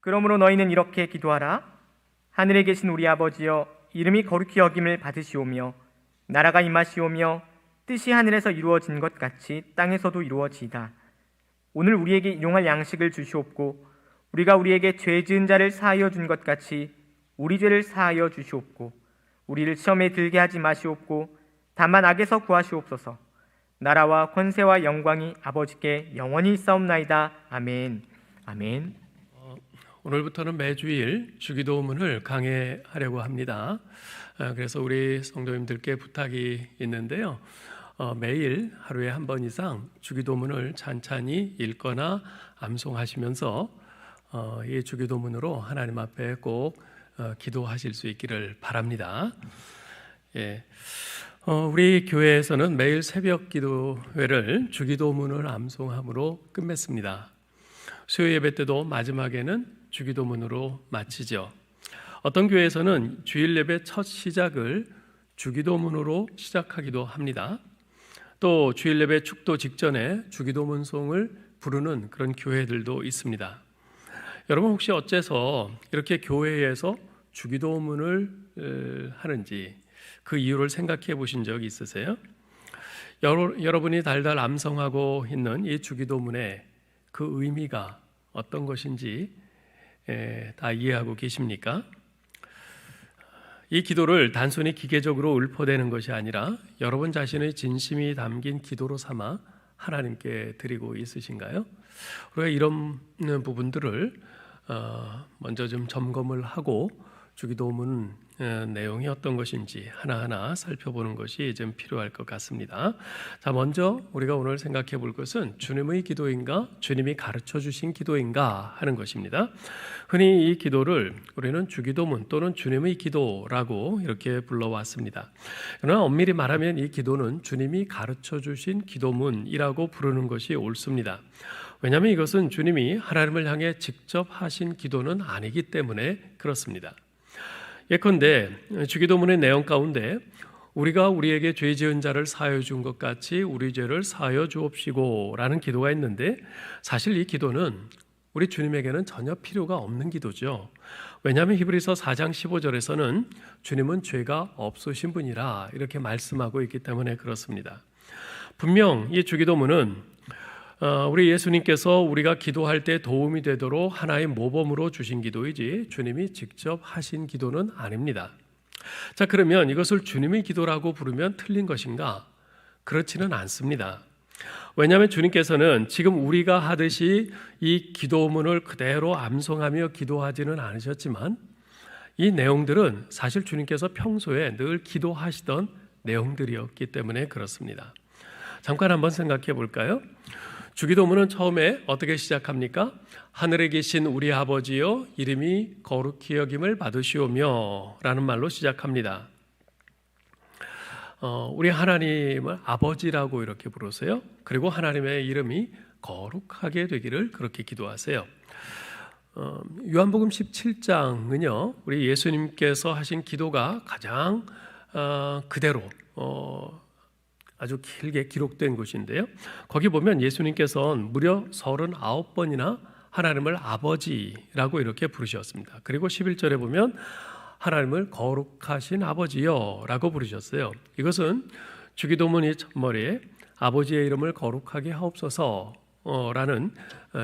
그러므로 너희는 이렇게 기도하라. 하늘에 계신 우리 아버지여, 이름이 거룩히 여김을 받으시오며 나라가 임하시오며 뜻이 하늘에서 이루어진 것 같이 땅에서도 이루어지이다. 오늘 우리에게 일용할 양식을 주시옵고 우리가 우리에게 죄 지은 자를 사하여 준 것 같이 우리 죄를 사하여 주시옵고 우리를 시험에 들게 하지 마시옵고 다만 악에서 구하시옵소서. 나라와 권세와 영광이 아버지께 영원히 있사옵나이다. 아멘. 아멘. 오늘부터는 매주일 주기도문을 강해하려고 합니다. 그래서 우리 성도님들께 부탁이 있는데요. 매일 하루에 한 번 이상 주기도문을 찬찬히 읽거나 암송하시면서 이 주기도문으로 하나님 앞에 꼭 기도하실 수 있기를 바랍니다. 우리 교회에서는 매일 새벽 기도회를 주기도문을 암송함으로 끝맺습니다. 수요 예배 때도 마지막에는 주기도문으로 마치죠. 어떤 교회에서는 주일 예배 첫 시작을 주기도문으로 시작하기도 합니다. 또 주일 예배 축도 직전에 주기도문송을 부르는 그런 교회들도 있습니다. 여러분 혹시 어째서 이렇게 교회에서 주기도문을 하는지 그 이유를 생각해 보신 적이 있으세요? 여러분이 달달 암송하고 있는 이 주기도문의 그 의미가 어떤 것인지 다 이해하고 계십니까? 이 기도를 단순히 기계적으로 읊어대는 것이 아니라 여러분 자신의 진심이 담긴 기도로 삼아 하나님께 드리고 있으신가요? 우리가 이런 부분들을 먼저 좀 점검을 하고 주기도문 내용이 어떤 것인지 하나하나 살펴보는 것이 좀 필요할 것 같습니다. 자, 먼저 우리가 오늘 생각해 볼 것은 주님의 기도인가, 주님이 가르쳐 주신 기도인가 하는 것입니다. 흔히 이 기도를 우리는 주기도문 또는 주님의 기도라고 이렇게 불러왔습니다. 그러나 엄밀히 말하면 이 기도는 주님이 가르쳐 주신 기도문이라고 부르는 것이 옳습니다. 왜냐하면 이것은 주님이 하나님을 향해 직접 하신 기도는 아니기 때문에 그렇습니다. 예컨대 주기도문의 내용 가운데 우리가 우리에게 죄 지은 자를 사하여 준 것 같이 우리 죄를 사하여 주옵시고 라는 기도가 있는데, 사실 이 기도는 우리 주님에게는 전혀 필요가 없는 기도죠. 왜냐하면 히브리서 4장 15절에서는 주님은 죄가 없으신 분이라 이렇게 말씀하고 있기 때문에 그렇습니다. 분명 이 주기도문은 우리 예수님께서 우리가 기도할 때 도움이 되도록 하나의 모범으로 주신 기도이지 주님이 직접 하신 기도는 아닙니다. 자, 그러면 이것을 주님의 기도라고 부르면 틀린 것인가? 그렇지는 않습니다. 왜냐하면 주님께서는 지금 우리가 하듯이 이 기도문을 그대로 암송하며 기도하지는 않으셨지만 이 내용들은 사실 주님께서 평소에 늘 기도하시던 내용들이었기 때문에 그렇습니다. 잠깐 한번 생각해 볼까요? 주기도문은 처음에 어떻게 시작합니까? 하늘에 계신 우리 아버지여, 이름이 거룩히 여김을 받으시오며 라는 말로 시작합니다. 우리 하나님을 아버지라고 이렇게 부르세요. 그리고 하나님의 이름이 거룩하게 되기를 그렇게 기도하세요. 요한복음 17장은요 우리 예수님께서 하신 기도가 가장 그대로 아주 길게 기록된 것인데요, 거기 보면 예수님께서는 무려 39번이나 하나님을 아버지라고 이렇게 부르셨습니다. 그리고 11절에 보면 하나님을 거룩하신 아버지여 라고 부르셨어요. 이것은 주기도문의 첫머리에 아버지의 이름을 거룩하게 하옵소서 라는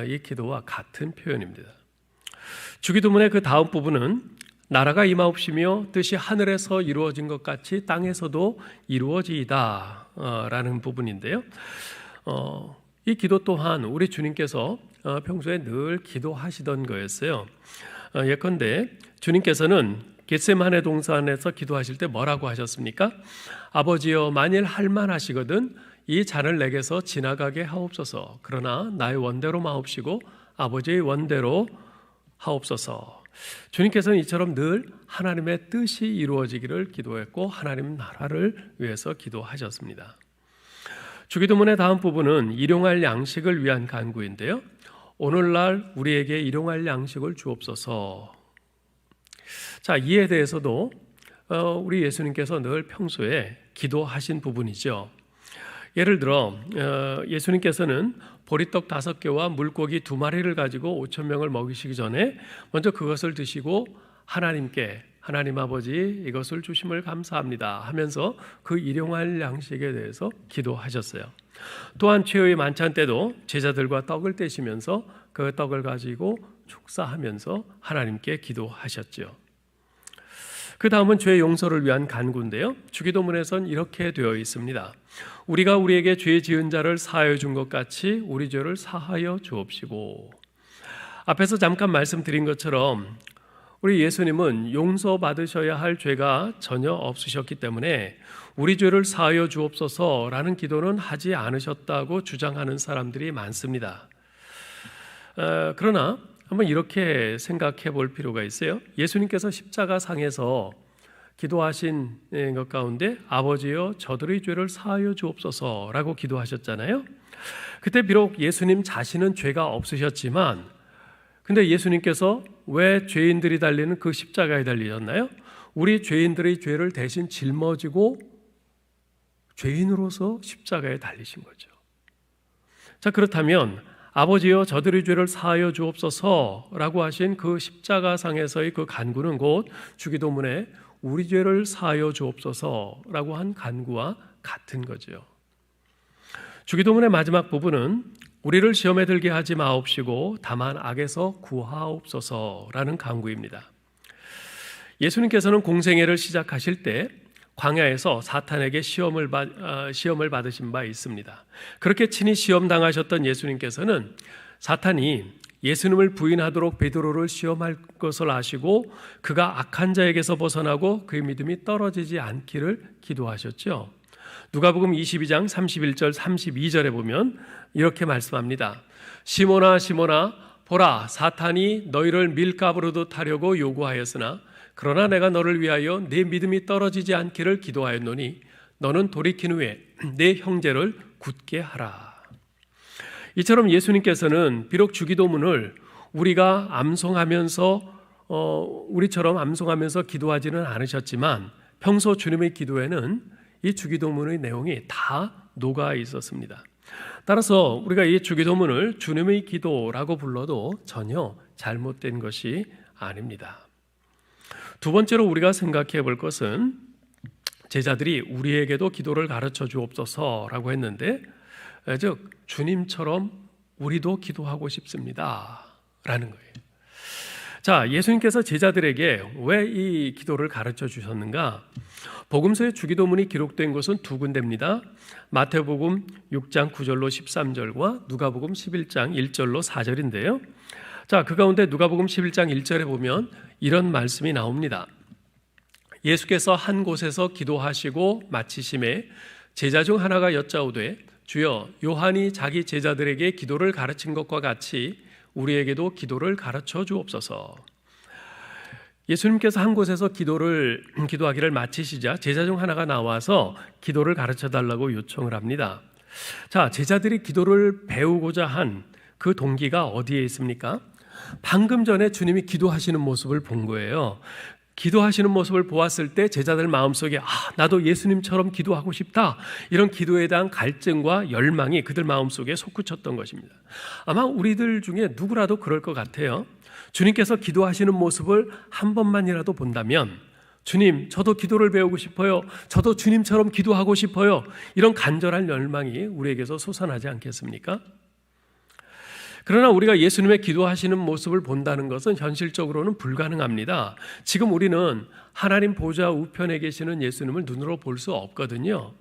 이 기도와 같은 표현입니다. 주기도문의 그 다음 부분은 나라가 임하옵시며 뜻이 하늘에서 이루어진 것 같이 땅에서도 이루어지이다 라는 부분인데요, 이 기도 또한 우리 주님께서 평소에 늘 기도하시던 거였어요. 예컨대 주님께서는 겟세마네 동산에서 기도하실 때 뭐라고 하셨습니까? 아버지여, 만일 할만하시거든 이 잔을 내게서 지나가게 하옵소서. 그러나 나의 원대로 마옵시고 아버지의 원대로 하옵소서. 주님께서는 이처럼 늘 하나님의 뜻이 이루어지기를 기도했고 하나님 나라를 위해서 기도하셨습니다. 주기도문의 다음 부분은 일용할 양식을 위한 간구인데요, 오늘날 우리에게 일용할 양식을 주옵소서. 자, 이에 대해서도 우리 예수님께서 늘 평소에 기도하신 부분이죠. 예를 들어 예수님께서는 보리떡 5개와 물고기 2마리를 가지고 5천 명을 먹이시기 전에 먼저 그것을 드시고 하나님께 하나님 아버지 이것을 주심을 감사합니다 하면서 그 일용할 양식에 대해서 기도하셨어요. 또한 최후의 만찬 때도 제자들과 떡을 떼시면서 그 떡을 가지고 축사하면서 하나님께 기도하셨죠. 그 다음은 죄 용서를 위한 간구인데요. 주기도문에선 이렇게 되어 있습니다. 우리가 우리에게 죄 지은 자를 사하여 준 것 같이 우리 죄를 사하여 주옵시고. 앞에서 잠깐 말씀드린 것처럼 우리 예수님은 용서받으셔야 할 죄가 전혀 없으셨기 때문에 우리 죄를 사하여 주옵소서라는 기도는 하지 않으셨다고 주장하는 사람들이 많습니다. 그러나 한번 이렇게 생각해 볼 필요가 있어요. 예수님께서 십자가상에서 기도하신 것 가운데 아버지여 저들의 죄를 사하여 주옵소서라고 기도하셨잖아요. 그때 비록 예수님 자신은 죄가 없으셨지만 근데 예수님께서 왜 죄인들이 달리는 그 십자가에 달리셨나요? 우리 죄인들의 죄를 대신 짊어지고 죄인으로서 십자가에 달리신 거죠. 자, 그렇다면 아버지여 저들의 죄를 사하여 주옵소서라고 하신 그 십자가상에서의 그 간구는 곧 주기도문에 우리 죄를 사하여 주옵소서라고 한 간구와 같은 거죠. 주기도문의 마지막 부분은 우리를 시험에 들게 하지 마옵시고 다만 악에서 구하옵소서라는 간구입니다. 예수님께서는 공생애를 시작하실 때 광야에서 사탄에게 시험을 받으신 바 있습니다. 그렇게 친히 시험 당하셨던 예수님께서는 사탄이 예수님을 부인하도록 베드로를 시험할 것을 아시고 그가 악한 자에게서 벗어나고 그의 믿음이 떨어지지 않기를 기도하셨죠. 누가복음 22장 31절 32절에 보면 이렇게 말씀합니다. 시몬아 시몬아 보라 사탄이 너희를 밀가부르듯 하려고 요구하였으나 그러나 내가 너를 위하여 네 믿음이 떨어지지 않기를 기도하였노니 너는 돌이킨 후에 네 형제를 굳게 하라. 이처럼 예수님께서는 비록 주기도문을 우리가 우리처럼 암송하면서 기도하지는 않으셨지만 평소 주님의 기도에는 이 주기도문의 내용이 다 녹아 있었습니다. 따라서 우리가 이 주기도문을 주님의 기도라고 불러도 전혀 잘못된 것이 아닙니다. 두 번째로 우리가 생각해 볼 것은 제자들이 우리에게도 기도를 가르쳐 주옵소서라고 했는데 즉 주님처럼 우리도 기도하고 싶습니다 라는 거예요. 자, 예수님께서 제자들에게 왜 이 기도를 가르쳐 주셨는가? 복음서의 주기도문이 기록된 곳은 두 군데입니다. 마태복음 6장 9절로 13절과 누가복음 11장 1절로 4절인데요. 자, 그 가운데 누가복음 11장 1절에 보면 이런 말씀이 나옵니다. 예수께서 한 곳에서 기도하시고 마치심에 제자 중 하나가 여짜오되 주여 요한이 자기 제자들에게 기도를 가르친 것과 같이 우리에게도 기도를 가르쳐 주옵소서. 예수님께서 한 곳에서 기도하기를 마치시자 제자 중 하나가 나와서 기도를 가르쳐 달라고 요청을 합니다. 자, 제자들이 기도를 배우고자 한 그 동기가 어디에 있습니까? 방금 전에 주님이 기도하시는 모습을 본 거예요. 기도하시는 모습을 보았을 때 제자들 마음속에 나도 예수님처럼 기도하고 싶다, 이런 기도에 대한 갈증과 열망이 그들 마음속에 솟구쳤던 것입니다. 아마 우리들 중에 누구라도 그럴 것 같아요. 주님께서 기도하시는 모습을 한 번만이라도 본다면 주님 저도 기도를 배우고 싶어요, 저도 주님처럼 기도하고 싶어요, 이런 간절한 열망이 우리에게서 솟아나지 않겠습니까? 그러나 우리가 예수님의 기도하시는 모습을 본다는 것은 현실적으로는 불가능합니다. 지금 우리는 하나님 보좌 우편에 계시는 예수님을 눈으로 볼 수 없거든요.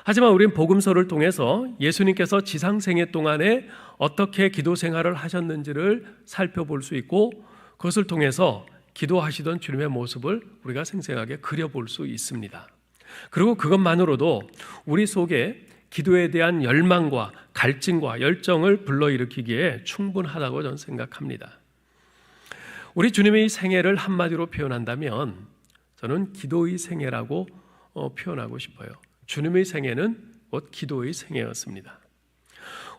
하지만 우리는 복음서를 통해서 예수님께서 지상생애 동안에 어떻게 기도 생활을 하셨는지를 살펴볼 수 있고 그것을 통해서 기도하시던 주님의 모습을 우리가 생생하게 그려볼 수 있습니다. 그리고 그것만으로도 우리 속에 기도에 대한 열망과 갈증과 열정을 불러일으키기에 충분하다고 저는 생각합니다. 우리 주님의 생애를 한마디로 표현한다면 저는 기도의 생애라고 표현하고 싶어요. 주님의 생애는 곧 기도의 생애였습니다.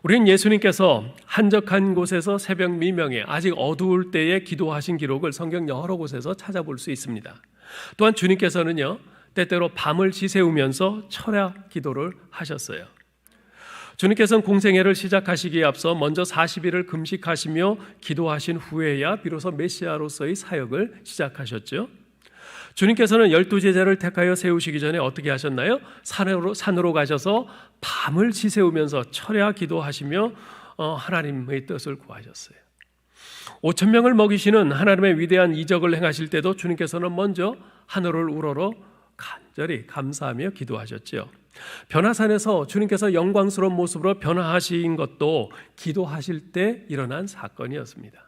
우리는 예수님께서 한적한 곳에서 새벽 미명에 아직 어두울 때에 기도하신 기록을 성경 여러 곳에서 찾아볼 수 있습니다. 또한 주님께서는요 때때로 밤을 지새우면서 철야 기도를 하셨어요. 주님께서는 공생애를 시작하시기에 앞서 먼저 40일을 금식하시며 기도하신 후에야 비로소 메시아로서의 사역을 시작하셨죠. 주님께서는 12제자를 택하여 세우시기 전에 어떻게 하셨나요? 산으로 가셔서 밤을 지새우면서 철야 기도하시며 하나님의 뜻을 구하셨어요. 5,000명을 먹이시는 하나님의 위대한 이적을 행하실 때도 주님께서는 먼저 하늘을 우러러 간절히 감사하며 기도하셨죠. 변화산에서 주님께서 영광스러운 모습으로 변화하신 것도 기도하실 때 일어난 사건이었습니다.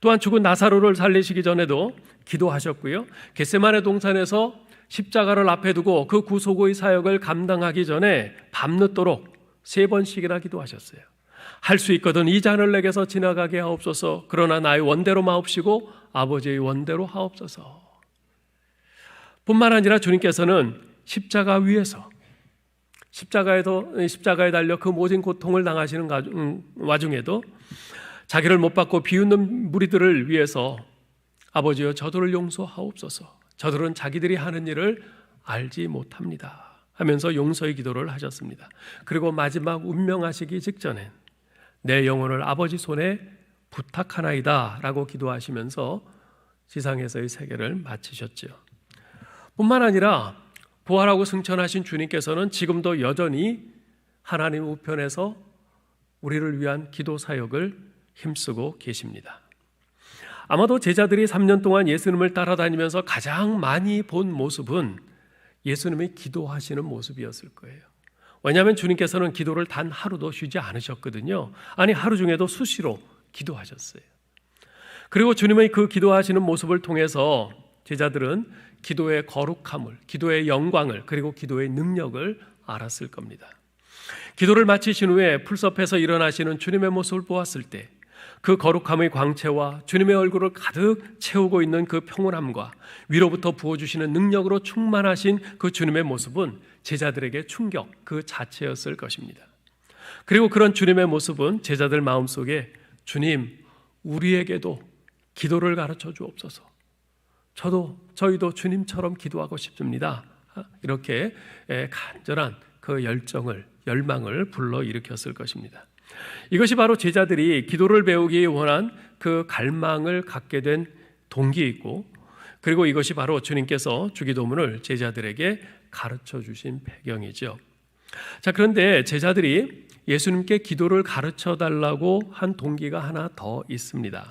또한 죽은 나사로를 살리시기 전에도 기도하셨고요. 겟세마네 동산에서 십자가를 앞에 두고 그 구속의 사역을 감당하기 전에 밤늦도록 3번씩이나 기도하셨어요. 할 수 있거든 이 잔을 내게서 지나가게 하옵소서. 그러나 나의 원대로 마옵시고 아버지의 원대로 하옵소서. 뿐만 아니라 주님께서는 십자가 위에서 십자가에 달려 그 모진 고통을 당하시는 와중에도 자기를 못 받고 비웃는 무리들을 위해서 아버지여 저들을 용서하옵소서. 저들은 자기들이 하는 일을 알지 못합니다 하면서 용서의 기도를 하셨습니다. 그리고 마지막 운명하시기 직전엔 내 영혼을 아버지 손에 부탁하나이다 라고 기도하시면서 지상에서의 세계를 마치셨죠. 뿐만 아니라 부활하고 승천하신 주님께서는 지금도 여전히 하나님 우편에서 우리를 위한 기도 사역을 힘쓰고 계십니다. 아마도 제자들이 3년 동안 예수님을 따라다니면서 가장 많이 본 모습은 예수님이 기도하시는 모습이었을 거예요. 왜냐하면 주님께서는 기도를 단 하루도 쉬지 않으셨거든요. 아니 하루 중에도 수시로 기도하셨어요. 그리고 주님의 그 기도하시는 모습을 통해서 제자들은 기도의 거룩함을, 기도의 영광을, 그리고 기도의 능력을 알았을 겁니다. 기도를 마치신 후에 풀숲에서 일어나시는 주님의 모습을 보았을 때 그 거룩함의 광채와 주님의 얼굴을 가득 채우고 있는 그 평온함과 위로부터 부어주시는 능력으로 충만하신 그 주님의 모습은 제자들에게 충격 그 자체였을 것입니다. 그리고 그런 주님의 모습은 제자들 마음속에 주님, 우리에게도 기도를 가르쳐 주옵소서. 저희도 주님처럼 기도하고 싶습니다. 이렇게 간절한 그 열망을 불러일으켰을 것입니다. 이것이 바로 제자들이 기도를 배우기 원한 그 갈망을 갖게 된 동기이고, 그리고 이것이 바로 주님께서 주기도문을 제자들에게 가르쳐 주신 배경이죠. 자, 그런데 제자들이 예수님께 기도를 가르쳐 달라고 한 동기가 하나 더 있습니다.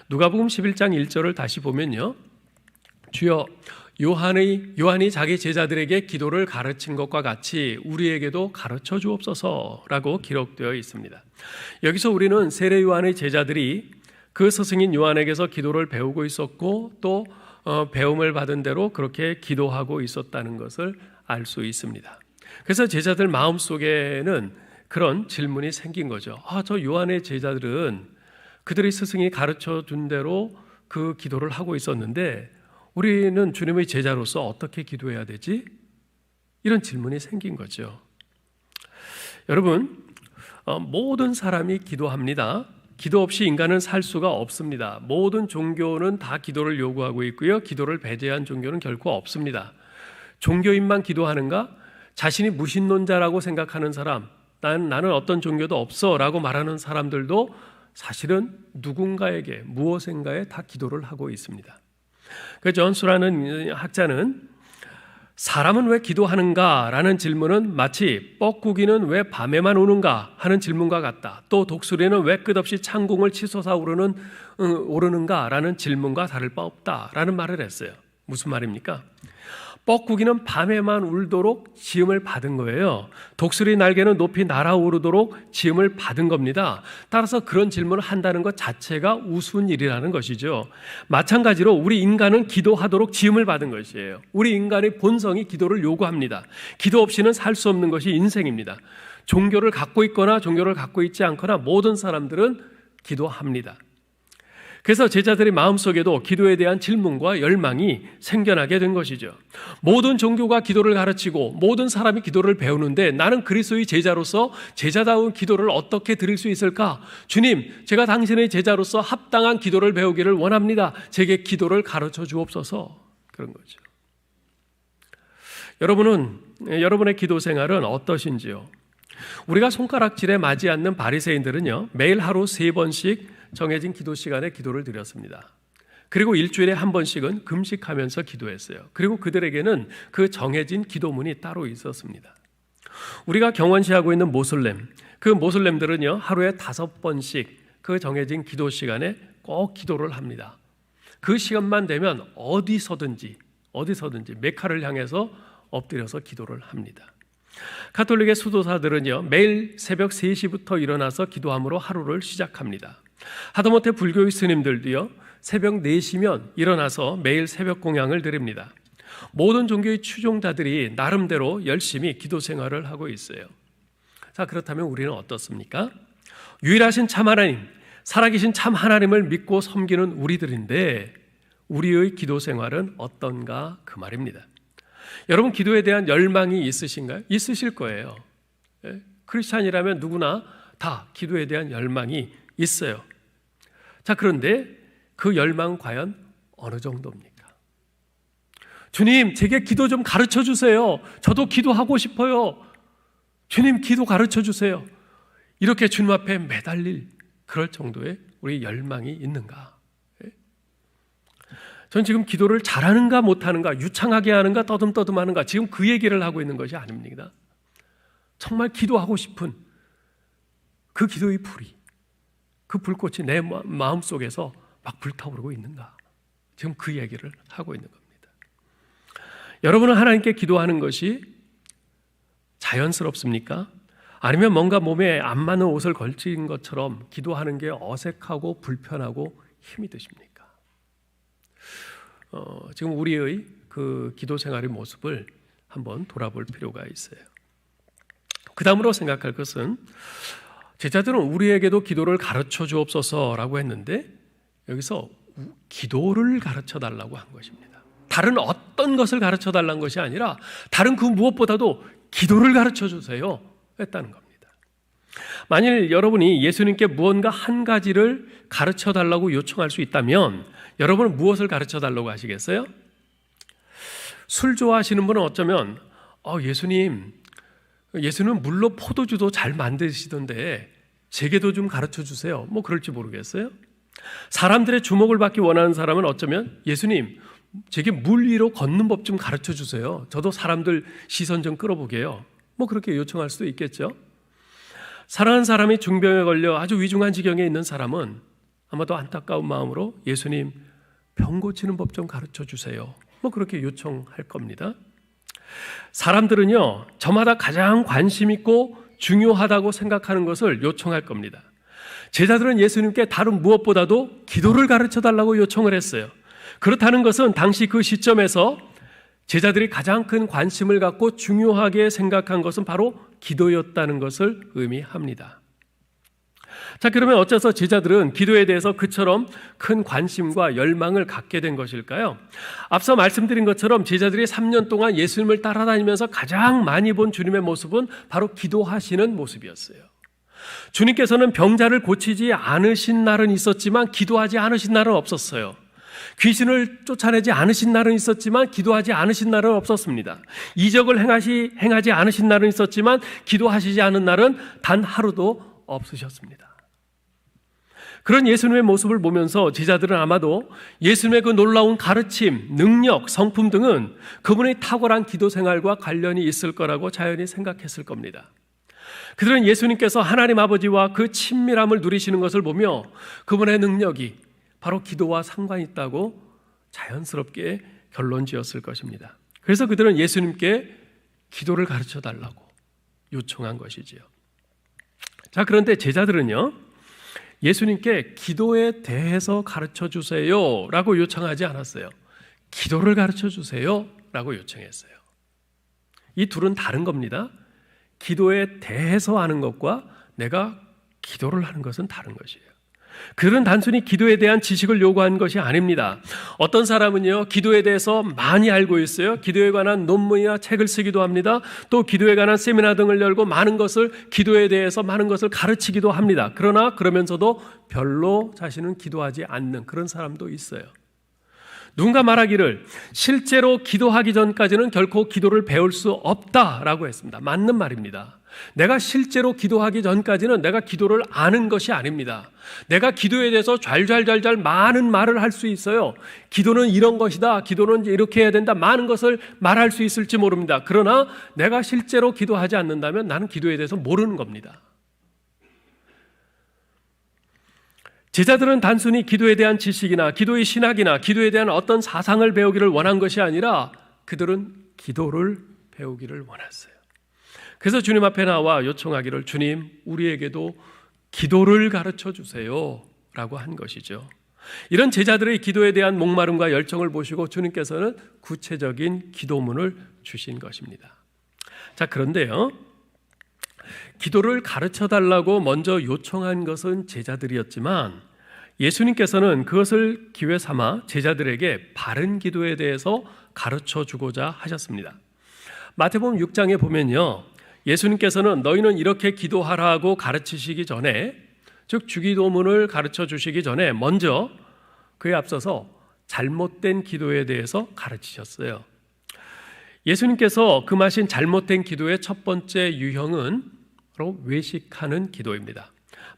누가복음 11장 1절을 다시 보면요, 주여 요한이 자기 제자들에게 기도를 가르친 것과 같이 우리에게도 가르쳐 주옵소서라고 기록되어 있습니다. 여기서 우리는 세례 요한의 제자들이 그 스승인 요한에게서 기도를 배우고 있었고 또 배움을 받은 대로 그렇게 기도하고 있었다는 것을 알 수 있습니다. 그래서 제자들 마음속에는 그런 질문이 생긴 거죠. 저 요한의 제자들은 그들의 스승이 가르쳐 준 대로 그 기도를 하고 있었는데 우리는 주님의 제자로서 어떻게 기도해야 되지? 이런 질문이 생긴 거죠. 여러분, 모든 사람이 기도합니다. 기도 없이 인간은 살 수가 없습니다. 모든 종교는 다 기도를 요구하고 있고요. 기도를 배제한 종교는 결코 없습니다. 종교인만 기도하는가? 자신이 무신론자라고 생각하는 사람, 나는 어떤 종교도 없어 라고 말하는 사람들도 사실은 누군가에게 무엇인가에 다 기도를 하고 있습니다. 그 존스라는 학자는 사람은 왜 기도하는가? 라는 질문은 마치 뻐꾸기는 왜 밤에만 우는가? 하는 질문과 같다. 또 독수리는 왜 끝없이 창궁을 치솟아 오르는가? 라는 질문과 다를 바 없다. 라는 말을 했어요. 무슨 말입니까? 뻐꾸기는 밤에만 울도록 지음을 받은 거예요. 독수리 날개는 높이 날아오르도록 지음을 받은 겁니다. 따라서 그런 질문을 한다는 것 자체가 우스운 일이라는 것이죠. 마찬가지로 우리 인간은 기도하도록 지음을 받은 것이에요. 우리 인간의 본성이 기도를 요구합니다. 기도 없이는 살 수 없는 것이 인생입니다. 종교를 갖고 있거나 종교를 갖고 있지 않거나 모든 사람들은 기도합니다. 그래서 제자들의 마음속에도 기도에 대한 질문과 열망이 생겨나게 된 것이죠. 모든 종교가 기도를 가르치고 모든 사람이 기도를 배우는데 나는 그리스도의 제자로서 제자다운 기도를 어떻게 드릴 수 있을까? 주님, 제가 당신의 제자로서 합당한 기도를 배우기를 원합니다. 제게 기도를 가르쳐 주옵소서. 그런 거죠. 여러분의 기도 생활은 어떠신지요? 우리가 손가락질에 맞지 않는 바리새인들은요, 매일 하루 3번씩 정해진 기도 시간에 기도를 드렸습니다. 그리고 일주일에 한 번씩은 금식하면서 기도했어요. 그리고 그들에게는 그 정해진 기도문이 따로 있었습니다. 우리가 경원시하고 있는 모슬렘, 그 모슬렘들은요, 하루에 5번씩 그 정해진 기도 시간에 꼭 기도를 합니다. 그 시간만 되면 어디서든지 메카를 향해서 엎드려서 기도를 합니다. 가톨릭의 수도사들은요, 매일 새벽 3시부터 일어나서 기도함으로 하루를 시작합니다. 하다못해 불교의 스님들도요, 새벽 4시면 일어나서 매일 새벽 공양을 드립니다. 모든 종교의 추종자들이 나름대로 열심히 기도 생활을 하고 있어요. 자, 그렇다면 우리는 어떻습니까? 유일하신 참 하나님, 살아계신 참 하나님을 믿고 섬기는 우리들인데 우리의 기도 생활은 어떤가 그 말입니다. 여러분, 기도에 대한 열망이 있으신가요? 있으실 거예요. 크리스찬이라면 누구나 다 기도에 대한 열망이 있어요. 자, 그런데 그 열망은 과연 어느 정도입니까? 주님, 제게 기도 좀 가르쳐 주세요. 저도 기도하고 싶어요. 주님, 기도 가르쳐 주세요. 이렇게 주님 앞에 매달릴 그럴 정도의 우리 열망이 있는가? 전 지금 기도를 잘하는가 못하는가, 유창하게 하는가 떠듬떠듬하는가, 지금 그 얘기를 하고 있는 것이 아닙니다. 정말 기도하고 싶은 그 기도의 불이, 그 불꽃이 내 마음속에서 막 불타오르고 있는가, 지금 그 얘기를 하고 있는 겁니다. 여러분은 하나님께 기도하는 것이 자연스럽습니까? 아니면 뭔가 몸에 안 맞는 옷을 걸친 것처럼 기도하는 게 어색하고 불편하고 힘이 드십니까? 지금 우리의 그 기도 생활의 모습을 한번 돌아볼 필요가 있어요. 그 다음으로 생각할 것은, 제자들은 우리에게도 기도를 가르쳐 주옵소서라고 했는데 여기서 기도를 가르쳐 달라고 한 것입니다. 다른 어떤 것을 가르쳐 달라는 것이 아니라 다른 그 무엇보다도 기도를 가르쳐 주세요 했다는 겁니다. 만일 여러분이 예수님께 무언가 한 가지를 가르쳐 달라고 요청할 수 있다면 여러분은 무엇을 가르쳐 달라고 하시겠어요? 술 좋아하시는 분은 어쩌면 예수님은 물로 포도주도 잘 만드시던데 제게도 좀 가르쳐 주세요, 뭐 그럴지 모르겠어요. 사람들의 주목을 받기 원하는 사람은 어쩌면 예수님, 제게 물 위로 걷는 법 좀 가르쳐 주세요. 저도 사람들 시선 좀 끌어보게요. 뭐 그렇게 요청할 수도 있겠죠. 사랑하는 사람이 중병에 걸려 아주 위중한 지경에 있는 사람은 아마도 안타까운 마음으로 예수님, 병 고치는 법 좀 가르쳐 주세요, 뭐 그렇게 요청할 겁니다. 사람들은요, 저마다 가장 관심 있고 중요하다고 생각하는 것을 요청할 겁니다. 제자들은 예수님께 다른 무엇보다도 기도를 가르쳐 달라고 요청을 했어요. 그렇다는 것은 당시 그 시점에서 제자들이 가장 큰 관심을 갖고 중요하게 생각한 것은 바로 기도였다는 것을 의미합니다. 자, 그러면 어째서 제자들은 기도에 대해서 그처럼 큰 관심과 열망을 갖게 된 것일까요? 앞서 말씀드린 것처럼 제자들이 3년 동안 예수님을 따라다니면서 가장 많이 본 주님의 모습은 바로 기도하시는 모습이었어요. 주님께서는 병자를 고치지 않으신 날은 있었지만 기도하지 않으신 날은 없었어요. 귀신을 쫓아내지 않으신 날은 있었지만 기도하지 않으신 날은 없었습니다. 이적을 행하지 않으신 날은 있었지만 기도하시지 않은 날은 단 하루도 없으셨습니다. 그런 예수님의 모습을 보면서 제자들은 아마도 예수님의 그 놀라운 가르침, 능력, 성품 등은 그분의 탁월한 기도 생활과 관련이 있을 거라고 자연히 생각했을 겁니다. 그들은 예수님께서 하나님 아버지와 그 친밀함을 누리시는 것을 보며 그분의 능력이 바로 기도와 상관이 있다고 자연스럽게 결론 지었을 것입니다. 그래서 그들은 예수님께 기도를 가르쳐 달라고 요청한 것이지요. 자, 그런데 제자들은요, 예수님께 기도에 대해서 가르쳐 주세요 라고 요청하지 않았어요. 기도를 가르쳐 주세요 라고 요청했어요. 이 둘은 다른 겁니다. 기도에 대해서 하는 것과 내가 기도를 하는 것은 다른 것이에요. 그들은 단순히 기도에 대한 지식을 요구한 것이 아닙니다. 어떤 사람은요, 기도에 대해서 많이 알고 있어요. 기도에 관한 논문이나 책을 쓰기도 합니다. 또 기도에 관한 세미나 등을 열고 기도에 대해서 많은 것을 가르치기도 합니다. 그러나 그러면서도 별로 자신은 기도하지 않는 그런 사람도 있어요. 누군가 말하기를 실제로 기도하기 전까지는 결코 기도를 배울 수 없다라고 했습니다. 맞는 말입니다. 내가 실제로 기도하기 전까지는 내가 기도를 아는 것이 아닙니다. 내가 기도에 대해서 잘 많은 말을 할 수 있어요. 기도는 이런 것이다. 기도는 이렇게 해야 된다. 많은 것을 말할 수 있을지 모릅니다. 그러나 내가 실제로 기도하지 않는다면 나는 기도에 대해서 모르는 겁니다. 제자들은 단순히 기도에 대한 지식이나 기도의 신학이나 기도에 대한 어떤 사상을 배우기를 원한 것이 아니라 그들은 기도를 배우기를 원했어요. 그래서 주님 앞에 나와 요청하기를 주님, 우리에게도 기도를 가르쳐 주세요 라고 한 것이죠. 이런 제자들의 기도에 대한 목마름과 열정을 보시고 주님께서는 구체적인 기도문을 주신 것입니다. 자, 그런데요, 기도를 가르쳐 달라고 먼저 요청한 것은 제자들이었지만 예수님께서는 그것을 기회 삼아 제자들에게 바른 기도에 대해서 가르쳐 주고자 하셨습니다. 마태복음 6장에 보면요, 예수님께서는 너희는 이렇게 기도하라고 가르치시기 전에, 즉 주기도문을 가르쳐 주시기 전에 먼저 그에 앞서서 잘못된 기도에 대해서 가르치셨어요. 예수님께서 금하신 잘못된 기도의 첫 번째 유형은 바로 외식하는 기도입니다.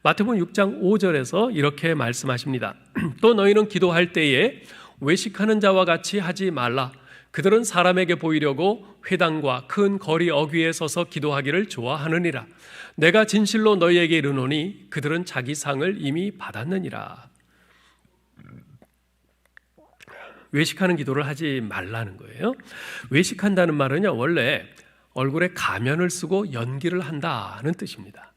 마태복음 6장 5절에서 이렇게 말씀하십니다. 또 너희는 기도할 때에 외식하는 자와 같이 하지 말라. 그들은 사람에게 보이려고 회당과 큰 거리 어귀에 서서 기도하기를 좋아하느니라. 내가 진실로 너희에게 이르노니 그들은 자기 상을 이미 받았느니라. 외식하는 기도를 하지 말라는 거예요. 외식한다는 말은요, 원래 얼굴에 가면을 쓰고 연기를 한다는 뜻입니다.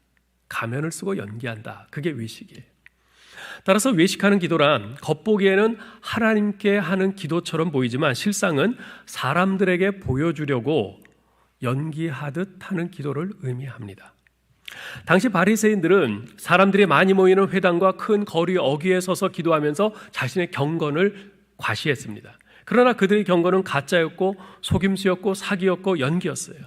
가면을 쓰고 연기한다. 그게 외식이에요. 따라서 외식하는 기도란 겉보기에는 하나님께 하는 기도처럼 보이지만 실상은 사람들에게 보여주려고 연기하듯 하는 기도를 의미합니다. 당시 바리새인들은 사람들이 많이 모이는 회당과 큰 거리 어귀에 서서 기도하면서 자신의 경건을 과시했습니다. 그러나 그들의 경건은 가짜였고 속임수였고 사기였고 연기였어요.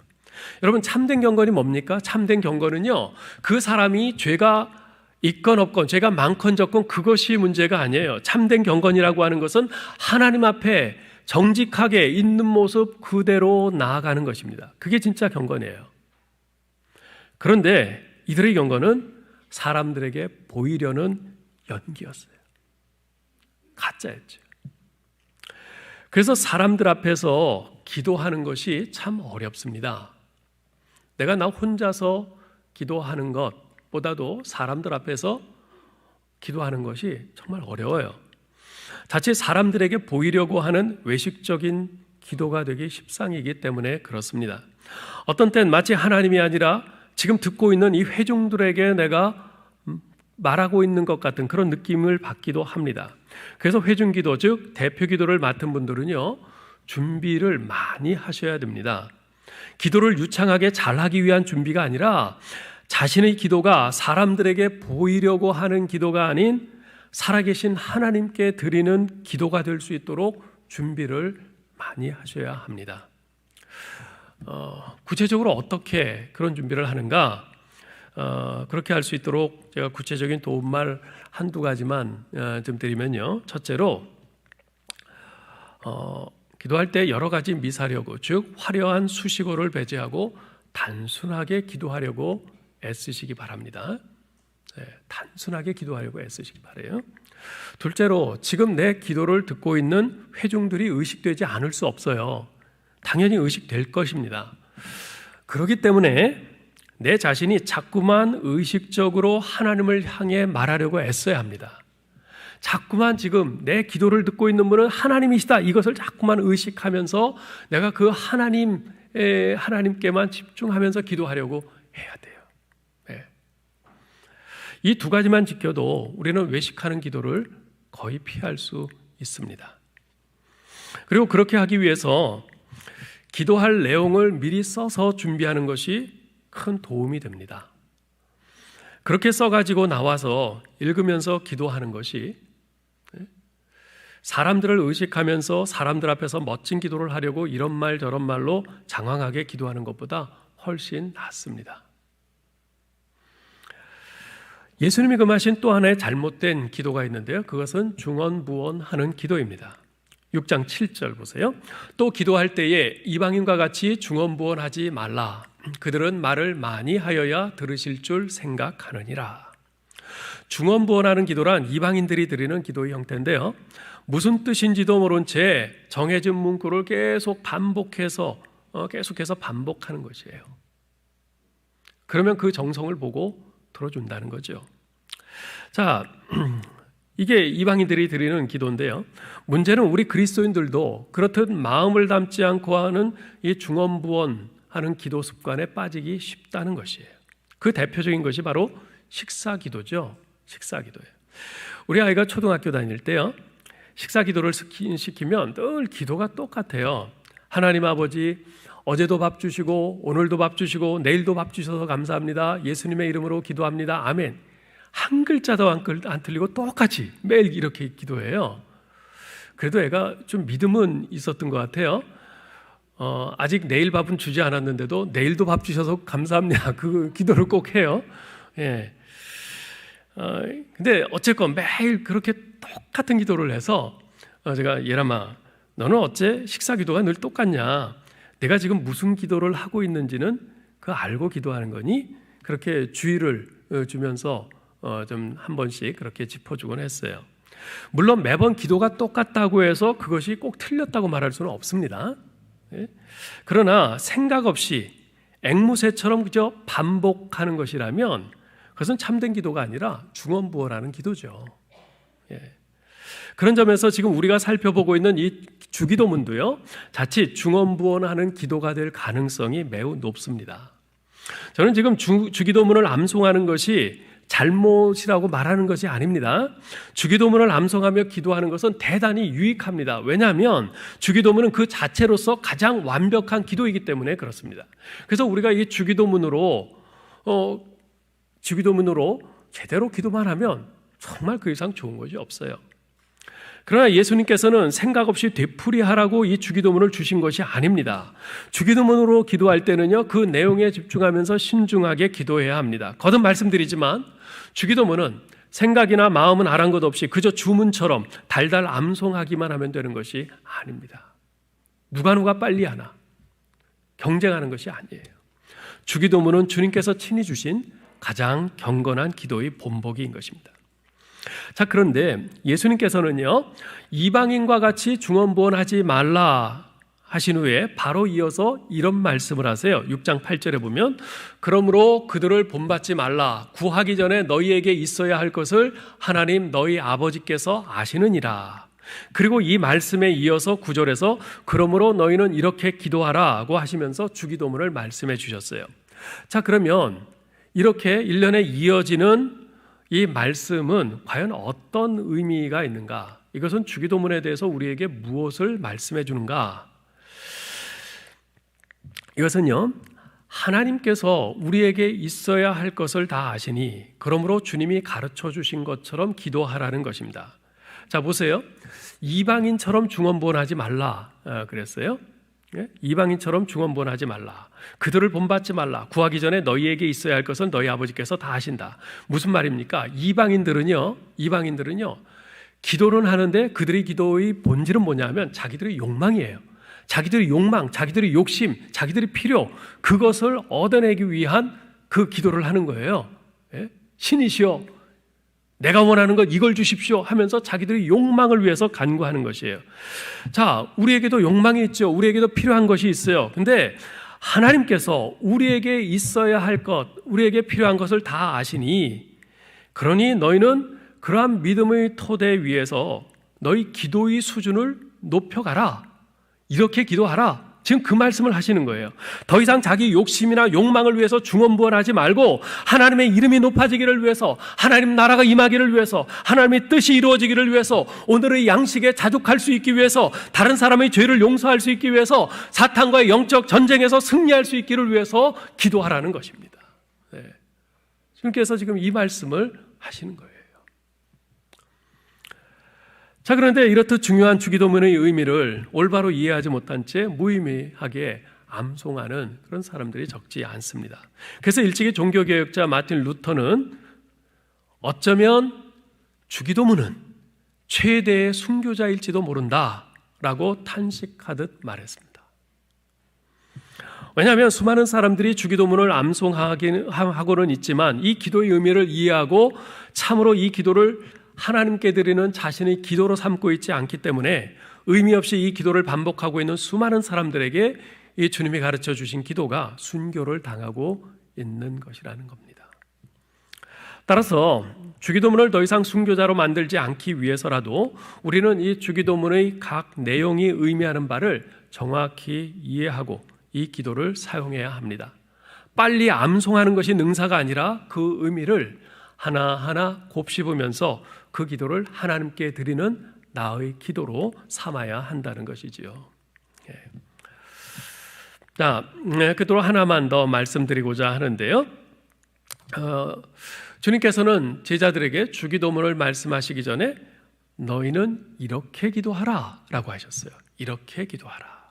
여러분, 참된 경건이 뭡니까? 참된 경건은요, 그 사람이 죄가 있건 없건, 죄가 많건 적건 그것이 문제가 아니에요. 참된 경건이라고 하는 것은 하나님 앞에 정직하게 있는 모습 그대로 나아가는 것입니다. 그게 진짜 경건이에요. 그런데 이들의 경건은 사람들에게 보이려는 연기였어요. 가짜였죠. 그래서 사람들 앞에서 기도하는 것이 참 어렵습니다. 내가 나 혼자서 기도하는 것보다도 사람들 앞에서 기도하는 것이 정말 어려워요. 자칫 사람들에게 보이려고 하는 외식적인 기도가 되기 십상이기 때문에 그렇습니다. 어떤 땐 마치 하나님이 아니라 지금 듣고 있는 이 회중들에게 내가 말하고 있는 것 같은 그런 느낌을 받기도 합니다. 그래서 회중기도, 즉 대표기도를 맡은 분들은요, 준비를 많이 하셔야 됩니다. 기도를 유창하게 잘하기 위한 준비가 아니라 자신의 기도가 사람들에게 보이려고 하는 기도가 아닌 살아계신 하나님께 드리는 기도가 될 수 있도록 준비를 많이 하셔야 합니다. 구체적으로 어떻게 그런 준비를 하는가? 그렇게 할 수 있도록 제가 구체적인 도움말 한두 가지만 좀 드리면요. 첫째로 기도할 때 여러 가지 미사려고, 즉 화려한 수식어를 배제하고 단순하게 기도하려고 애쓰시기 바랍니다. 네, 단순하게 기도하려고 애쓰시기 바라요. 둘째로 지금 내 기도를 듣고 있는 회중들이 의식되지 않을 수 없어요. 당연히 의식될 것입니다. 그렇기 때문에 내 자신이 자꾸만 의식적으로 하나님을 향해 말하려고 애써야 합니다. 자꾸만 지금 내 기도를 듣고 있는 분은 하나님이시다, 이것을 자꾸만 의식하면서 내가 그 하나님께만 집중하면서 기도하려고 해야 돼요. 네. 이 두 가지만 지켜도 우리는 외식하는 기도를 거의 피할 수 있습니다. 그리고 그렇게 하기 위해서 기도할 내용을 미리 써서 준비하는 것이 큰 도움이 됩니다. 그렇게 써가지고 나와서 읽으면서 기도하는 것이 사람들을 의식하면서 사람들 앞에서 멋진 기도를 하려고 이런 말 저런 말로 장황하게 기도하는 것보다 훨씬 낫습니다. 예수님이 금하신 또 하나의 잘못된 기도가 있는데요. 그것은 중언부언하는 기도입니다. 6장 7절 보세요. 또 기도할 때에 이방인과 같이 중언부언하지 말라. 그들은 말을 많이 하여야 들으실 줄 생각하느니라. 중언부언하는 기도란 이방인들이 드리는 기도의 형태인데요. 무슨 뜻인지도 모른 채 정해진 문구를 계속해서 반복하는 것이에요. 그러면 그 정성을 보고 들어준다는 거죠. 자, 이게 이방인들이 드리는 기도인데요. 문제는 우리 그리스도인들도 그렇듯 마음을 담지 않고 하는 이 중언부언하는 기도 습관에 빠지기 쉽다는 것이에요. 그 대표적인 것이 바로 식사기도죠. 식사기도예요. 우리 아이가 초등학교 다닐 때요, 식사기도를 시키면 늘 기도가 똑같아요. 하나님 아버지, 어제도 밥 주시고 오늘도 밥 주시고 내일도 밥 주셔서 감사합니다. 예수님의 이름으로 기도합니다. 아멘. 한 글자도 안 틀리고 똑같이 매일 이렇게 기도해요. 그래도 애가 좀 믿음은 있었던 것 같아요. 아직 내일 밥은 주지 않았는데도 내일도 밥 주셔서 감사합니다. 그 기도를 꼭 해요. 예. 근데 어쨌건 매일 그렇게 똑같은 기도를 해서 제가 예람아, 너는 어째 식사 기도가 늘 똑같냐? 내가 지금 무슨 기도를 하고 있는지는 그 알고 기도하는 거니? 그렇게 주의를 주면서 좀 한 번씩 그렇게 짚어주곤 했어요. 물론 매번 기도가 똑같다고 해서 그것이 꼭 틀렸다고 말할 수는 없습니다. 그러나 생각 없이 앵무새처럼 그저 반복하는 것이라면 그것은 참된 기도가 아니라 중언부언하는 기도죠. 그런 점에서 지금 우리가 살펴보고 있는 이 주기도문도요, 자칫 중언부언하는 기도가 될 가능성이 매우 높습니다. 저는 지금 주기도문을 암송하는 것이 잘못이라고 말하는 것이 아닙니다. 주기도문을 암송하며 기도하는 것은 대단히 유익합니다. 왜냐하면 주기도문은 그 자체로서 가장 완벽한 기도이기 때문에 그렇습니다. 그래서 우리가 이 주기도문으로 제대로 기도만 하면 정말 그 이상 좋은 것이 없어요. 그러나 예수님께서는 생각 없이 되풀이하라고 이 주기도문을 주신 것이 아닙니다. 주기도문으로 기도할 때는요, 그 내용에 집중하면서 신중하게 기도해야 합니다. 거듭 말씀드리지만 주기도문은 생각이나 마음은 아랑곳 없이 그저 주문처럼 달달 암송하기만 하면 되는 것이 아닙니다. 누가 빨리 하나 경쟁하는 것이 아니에요. 주기도문은 주님께서 친히 주신 가장 경건한 기도의 본보기인 것입니다. 자, 그런데 예수님께서는요, 이방인과 같이 중언부언하지 말라 하신 후에 바로 이어서 이런 말씀을 하세요. 6장 8절에 보면, 그러므로 그들을 본받지 말라. 구하기 전에 너희에게 있어야 할 것을 하나님 너희 아버지께서 아시느니라. 그리고 이 말씀에 이어서 9절에서 그러므로 너희는 이렇게 기도하라고 하시면서 주기도문을 말씀해 주셨어요. 자, 그러면 이렇게 1년에 이어지는 이 말씀은 과연 어떤 의미가 있는가? 이것은 주기도문에 대해서 우리에게 무엇을 말씀해 주는가? 이것은요, 하나님께서 우리에게 있어야 할 것을 다 아시니 그러므로 주님이 가르쳐 주신 것처럼 기도하라는 것입니다. 자, 보세요. 이방인처럼 중언부언하지 말라 그랬어요. 이방인처럼 중언부언하지 말라. 그들을 본받지 말라. 구하기 전에 너희에게 있어야 할 것은 너희 아버지께서 다 하신다. 무슨 말입니까? 이방인들은요, 기도는 하는데 그들의 기도의 본질은 뭐냐면 자기들의 욕망이에요. 자기들의 욕망, 자기들의 욕심, 자기들의 필요, 그것을 얻어내기 위한 그 기도를 하는 거예요. 신이시여, 내가 원하는 것 이걸 주십시오 하면서 자기들의 욕망을 위해서 간구하는 것이에요. 자, 우리에게도 욕망이 있죠. 우리에게도 필요한 것이 있어요. 근데 하나님께서 우리에게 있어야 할 것, 우리에게 필요한 것을 다 아시니, 그러니 너희는 그러한 믿음의 토대 위에서 너희 기도의 수준을 높여가라. 이렇게 기도하라. 지금 그 말씀을 하시는 거예요. 더 이상 자기 욕심이나 욕망을 위해서 중언부언하지 말고 하나님의 이름이 높아지기를 위해서, 하나님 나라가 임하기를 위해서, 하나님의 뜻이 이루어지기를 위해서, 오늘의 양식에 자족할 수 있기 위해서, 다른 사람의 죄를 용서할 수 있기 위해서, 사탄과의 영적 전쟁에서 승리할 수 있기를 위해서 기도하라는 것입니다. 주님께서 지금 이 말씀을 하시는 거예요. 자, 그런데 이렇듯 중요한 주기도문의 의미를 올바로 이해하지 못한 채 무의미하게 암송하는 그런 사람들이 적지 않습니다. 그래서 일찍이 종교개혁자 마틴 루터는 어쩌면 주기도문은 최대의 순교자일지도 모른다라고 탄식하듯 말했습니다. 왜냐하면 수많은 사람들이 주기도문을 암송하고는 있지만 이 기도의 의미를 이해하고 참으로 이 기도를 하나님께 드리는 자신의 기도로 삼고 있지 않기 때문에 의미 없이 이 기도를 반복하고 있는 수많은 사람들에게 이 주님이 가르쳐 주신 기도가 순교를 당하고 있는 것이라는 겁니다. 따라서 주기도문을 더 이상 순교자로 만들지 않기 위해서라도 우리는 이 주기도문의 각 내용이 의미하는 바를 정확히 이해하고 이 기도를 사용해야 합니다. 빨리 암송하는 것이 능사가 아니라 그 의미를 하나하나 곱씹으면서 그 기도를 하나님께 드리는 나의 기도로 삼아야 한다는 것이지요. 자, 그도록 하나만 더 말씀드리고자 하는데요. 주님께서는 제자들에게 주기도문을 말씀하시기 전에 너희는 이렇게 기도하라 라고 하셨어요. 이렇게 기도하라.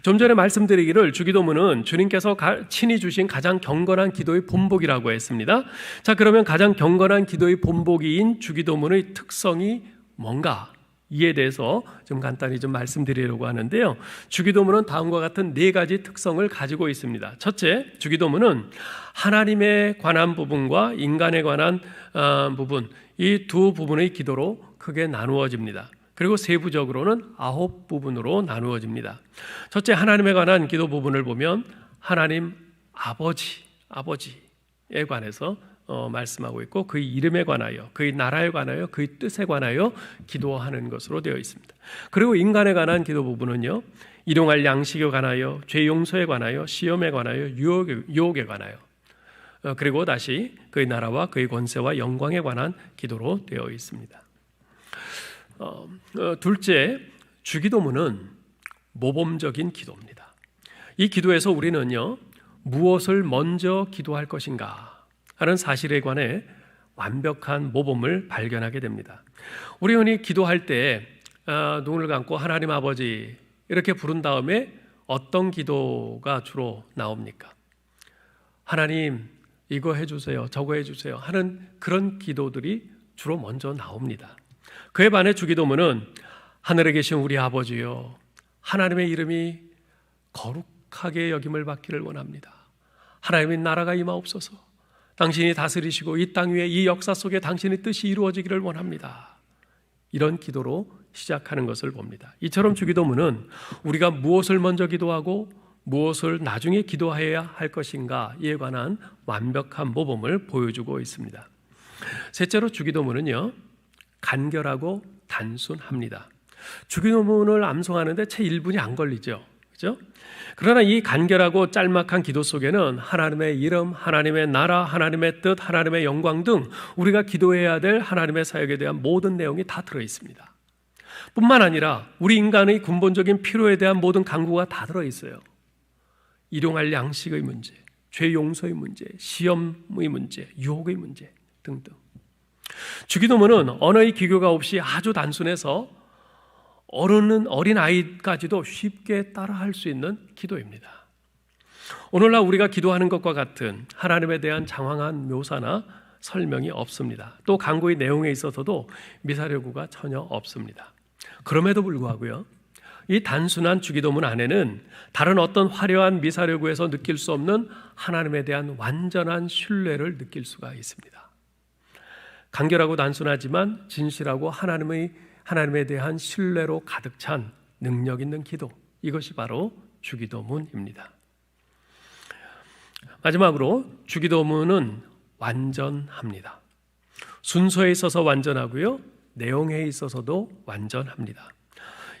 좀 전에 말씀드리기를 주기도문은 주님께서 친히 주신 가장 경건한 기도의 본보기라고 했습니다. 자, 그러면 가장 경건한 기도의 본보기인 주기도문의 특성이 뭔가? 이에 대해서 좀 간단히 좀 말씀드리려고 하는데요. 주기도문은 다음과 같은 4가지 특성을 가지고 있습니다. 첫째, 주기도문은 하나님에 관한 부분과 인간에 관한 부분, 이 두 부분의 기도로 크게 나누어집니다. 그리고 세부적으로는 9부분으로 나누어집니다. 첫째, 하나님에 관한 기도 부분을 보면 하나님 아버지에 관해서 말씀하고 있고 그의 이름에 관하여, 그의 나라에 관하여, 그의 뜻에 관하여 기도하는 것으로 되어 있습니다. 그리고 인간에 관한 기도 부분은요, 일용할 양식에 관하여, 죄 용서에 관하여, 시험에 관하여, 유혹에 관하여, 그리고 다시 그의 나라와 그의 권세와 영광에 관한 기도로 되어 있습니다. 둘째, 주기도문은 모범적인 기도입니다. 이 기도에서 우리는요, 무엇을 먼저 기도할 것인가 하는 사실에 관해 완벽한 모범을 발견하게 됩니다. 우리 흔히 기도할 때 눈을 감고 하나님 아버지 이렇게 부른 다음에 어떤 기도가 주로 나옵니까? 하나님 이거 해주세요, 저거 해주세요 하는 그런 기도들이 주로 먼저 나옵니다. 그에 반해 주기도문은 하늘에 계신 우리 아버지요, 하나님의 이름이 거룩하게 여김을 받기를 원합니다. 하나님의 나라가 임하옵소서. 당신이 다스리시고 이 땅 위에 이 역사 속에 당신의 뜻이 이루어지기를 원합니다. 이런 기도로 시작하는 것을 봅니다. 이처럼 주기도문은 우리가 무엇을 먼저 기도하고 무엇을 나중에 기도해야 할 것인가 이에 관한 완벽한 모범을 보여주고 있습니다. 셋째로 주기도문은요, 간결하고 단순합니다. 주기도문을 암송하는데 채 1분이 안 걸리죠. 그렇죠? 그러나 이 간결하고 짤막한 기도 속에는 하나님의 이름, 하나님의 나라, 하나님의 뜻, 하나님의 영광 등 우리가 기도해야 될 하나님의 사역에 대한 모든 내용이 다 들어 있습니다. 뿐만 아니라 우리 인간의 근본적인 필요에 대한 모든 간구가 다 들어 있어요. 일용할 양식의 문제, 죄 용서의 문제, 시험의 문제, 유혹의 문제 등등. 주기도문은 언어의 기교가 없이 아주 단순해서 어린 아이까지도 쉽게 따라할 수 있는 기도입니다. 오늘날 우리가 기도하는 것과 같은 하나님에 대한 장황한 묘사나 설명이 없습니다. 또 간구의 내용에 있어서도 미사여구가 전혀 없습니다. 그럼에도 불구하고요, 이 단순한 주기도문 안에는 다른 어떤 화려한 미사여구에서 느낄 수 없는 하나님에 대한 완전한 신뢰를 느낄 수가 있습니다. 간결하고 단순하지만 진실하고 하나님에 대한 신뢰로 가득 찬 능력 있는 기도, 이것이 바로 주기도문입니다. 마지막으로 주기도문은 완전합니다. 순서에 있어서 완전하고요, 내용에 있어서도 완전합니다.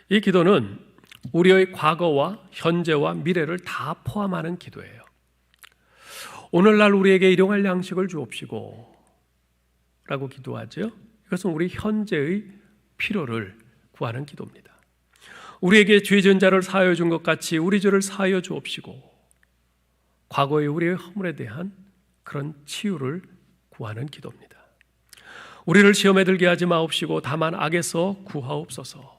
이 기도는 우리의 과거와 현재와 미래를 다 포함하는 기도예요. 오늘날 우리에게 일용할 양식을 주옵시고 라고 기도하죠. 이것은 우리 현재의 필요를 구하는 기도입니다. 우리에게 죄 지은 자를 사하여 준 것 같이 우리 죄를 사하여 주옵시고, 과거의 우리의 허물에 대한 그런 치유를 구하는 기도입니다. 우리를 시험에 들게 하지 마옵시고 다만 악에서 구하옵소서.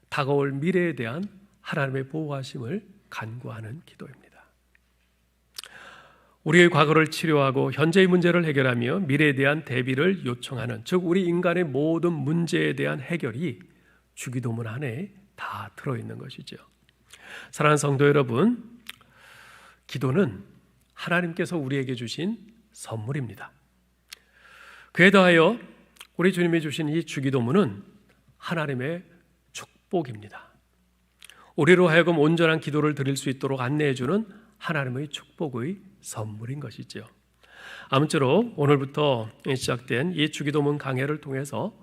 다가올 미래에 대한 하나님의 보호하심을 간구하는 기도입니다. 우리의 과거를 치료하고 현재의 문제를 해결하며 미래에 대한 대비를 요청하는, 즉 우리 인간의 모든 문제에 대한 해결이 주기도문 안에 다 들어있는 것이죠. 사랑하는 성도 여러분, 기도는 하나님께서 우리에게 주신 선물입니다. 그에 더하여 우리 주님이 주신 이 주기도문은 하나님의 축복입니다. 우리로 하여금 온전한 기도를 드릴 수 있도록 안내해 주는 하나님의 축복의 선물인 것이죠. 아무쪼록 오늘부터 시작된 이 주기도문 강해를 통해서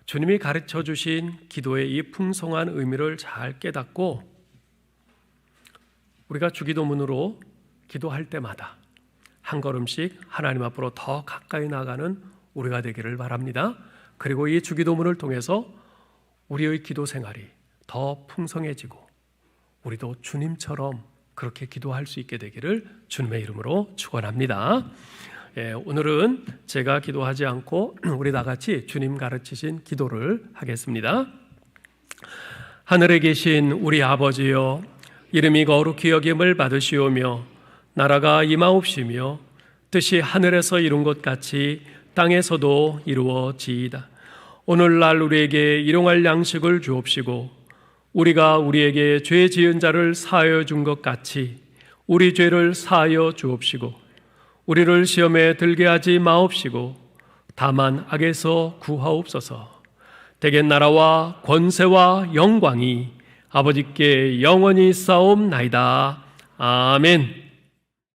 주님이 가르쳐 주신 기도의 이 풍성한 의미를 잘 깨닫고 우리가 주기도문으로 기도할 때마다 한 걸음씩 하나님 앞으로 더 가까이 나가는 우리가 되기를 바랍니다. 그리고 이 주기도문을 통해서 우리의 기도 생활이 더 풍성해지고 우리도 주님처럼 그렇게 기도할 수 있게 되기를 주님의 이름으로 축원합니다. 오늘은 제가 기도하지 않고 우리 다 같이 주님 가르치신 기도를 하겠습니다. 하늘에 계신 우리 아버지여, 이름이 거룩히 여김을 받으시오며 나라가 임하옵시며 뜻이 하늘에서 이룬 것 같이 땅에서도 이루어지이다. 오늘날 우리에게 일용할 양식을 주옵시고 우리가 우리에게 죄 지은 자를 사하여 준 것 같이 우리 죄를 사하여 주옵시고 우리를 시험에 들게 하지 마옵시고 다만 악에서 구하옵소서. 대개 나라와 권세와 영광이 아버지께 영원히 쌓옵나이다. 아멘.